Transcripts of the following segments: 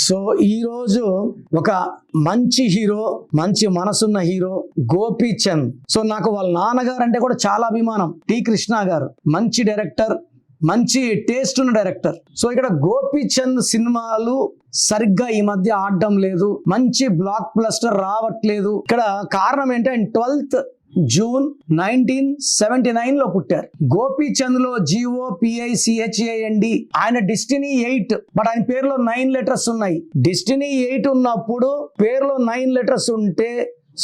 So ఈరోజు ఒక మంచి హీరో, మంచి మనసున్న హీరో గోపీచంద్. సో నాకు వాళ్ళ నాన్నగారు అంటే కూడా చాలా అభిమానం. టి కృష్ణ గారు మంచి డైరెక్టర్, మంచి టేస్ట్ ఉన్న డైరెక్టర్. సో ఇక్కడ గోపీచంద్ సినిమాలు సరిగ్గా ఈ మధ్య ఆడడం లేదు, మంచి బ్లాక్ బ్లస్టర్ రావట్లేదు. ఇక్కడ కారణం ఏంటంటే 12th జూన్ 1979 లో పుట్టారు. గోపీచంద్ లో GOPICHAND. ఆయన డెస్టినీ 8, బట్ ఆయన పేరులో 9 లెటర్స్ ఉన్నాయి. డెస్టినీ 8 ఉన్నప్పుడు పేరులో 9 లెటర్స్ ఉంటే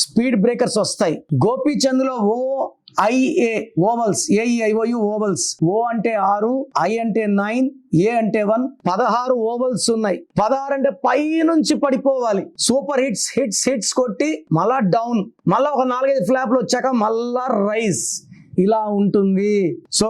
స్పీడ్ బ్రేకర్స్ వస్తాయి. గోపీచంద్ లో OIA ovals, AEIOU ovals. O అంటే 6, I అంటే 9, A అంటే 1, 16 ఓవల్స్ ఉన్నాయి. 16 అంటే పై నుంచి పడిపోవాలి. సూపర్ హిట్స్ హిట్స్ హిట్స్ కొట్టి మళ్ళా డౌన్, మళ్ళా ఒక 4-5 ఫ్లాప్లు వచ్చాక మళ్ళా రైజ్, ఇలా ఉంటుంది. సో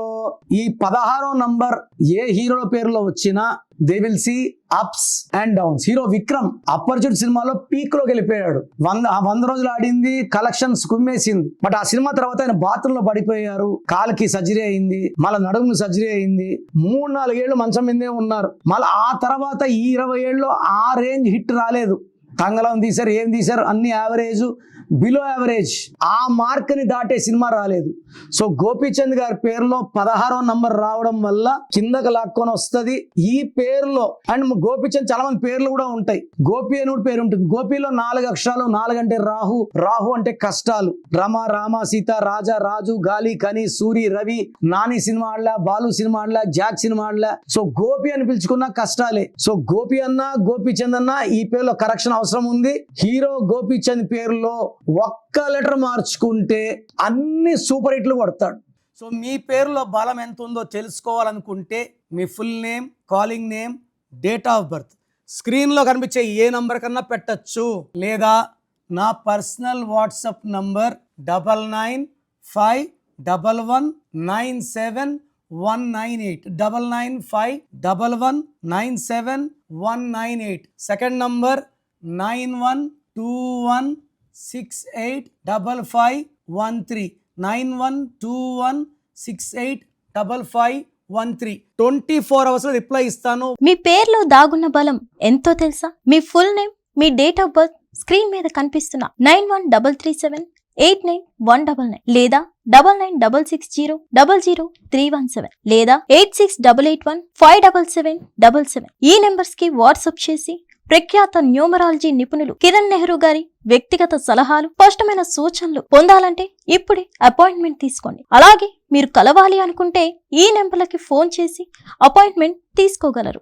ఈ 16వ నంబర్ ఏ హీరో పేరులో వచ్చినా they will see ups and downs. Hero Vikram opportunity సినిమాలో పీక్ లోకి వెళ్ళిపోయాడు. 100 రోజులు ఆడింది, కలెక్షన్స్ కుమ్మేసింది. బట్ ఆ సినిమా తర్వాత ఆయన బాత్రూమ్ లో పడిపోయారు, కాలుకి సర్జరీ అయింది, మళ్ళీ నడుముకి సర్జరీ అయింది. 3-4 ఏళ్ళు మంచం మీదే ఉన్నారు. మళ్ళీ ఆ తర్వాత ఈ 20 ఏళ్ళు ఆ రేంజ్ హిట్ రాలేదు. తంగళం తీశారు, ఏం తీశారు, అన్ని యావరేజ్, బిలో యావరేజ్. ఆ మార్క్ ని దాటే సినిమా రాలేదు. సో గోపీచంద్ గారి పేరులో 16వ నంబర్ రావడం వల్ల కిందకి లాక్కొని వస్తుంది. ఈ పేరులో అండ్ గోపీచంద్ చాలా మంది పేర్లు కూడా ఉంటాయి. గోపి అని కూడా పేరు ఉంటుంది. గోపిలో 4 అక్షరాలు. 4 అంటే రాహు, రాహు అంటే కష్టాలు. రమ, రామ, సీత, రాజా, రాజు, గాలి, కని, సూరి, రవి. నాని సినిమా ఆడలా, బాలు సినిమా ఆడలా, జాక్ సినిమా ఆడలా. సో గోపి అని పిలుచుకున్న కష్టాలే. సో గోపి అన్న, గోపీచంద్ అన్న ఈ పేరులో కరెక్షన్ అవసరం ఉంది. హీరో గోపీచంద్ పేరులో ఒక్క లెటర్ మార్చుకుంటే అన్ని సూపర్ హిట్లు కొడతాడు. సో మీ పేరులో బలం ఎంత ఉందో తెలుసుకోవాలనుకుంటే మీ full name, calling name, date of birth స్క్రీన్లో కనిపించే ఏ నంబర్ కన్నా పెట్టచ్చు, లేదా నా personal WhatsApp number 9951197198 9951197198. Second number 9121685513 9121685513. 24 hours reply ఇస్తాను. మీ పేర్లో దాగున్న బలం ఎంతో తెలుసా? మీ ఫుల్ నేమ్, మీ డేట్ ఆఫ్ బర్త్ స్క్రీన్ మీద కనిపిస్తున్న 9133789199 లేదా 9966000317 లేదా 8688157777 ఈ నెంబర్స్ కి వాట్సాప్ చేసి ప్రఖ్యాత న్యూమరాలజీ నిపుణులు కిరణ్ నెహ్రూ గారి వ్యక్తిగత సలహాలు, స్పష్టమైన సూచనలు పొందాలంటే ఇప్పుడే అపాయింట్మెంట్ తీసుకోండి. అలాగే మీరు కలవాలి అనుకుంటే ఈ నెంబర్లకి ఫోన్ చేసి అపాయింట్మెంట్ తీసుకోగలరు.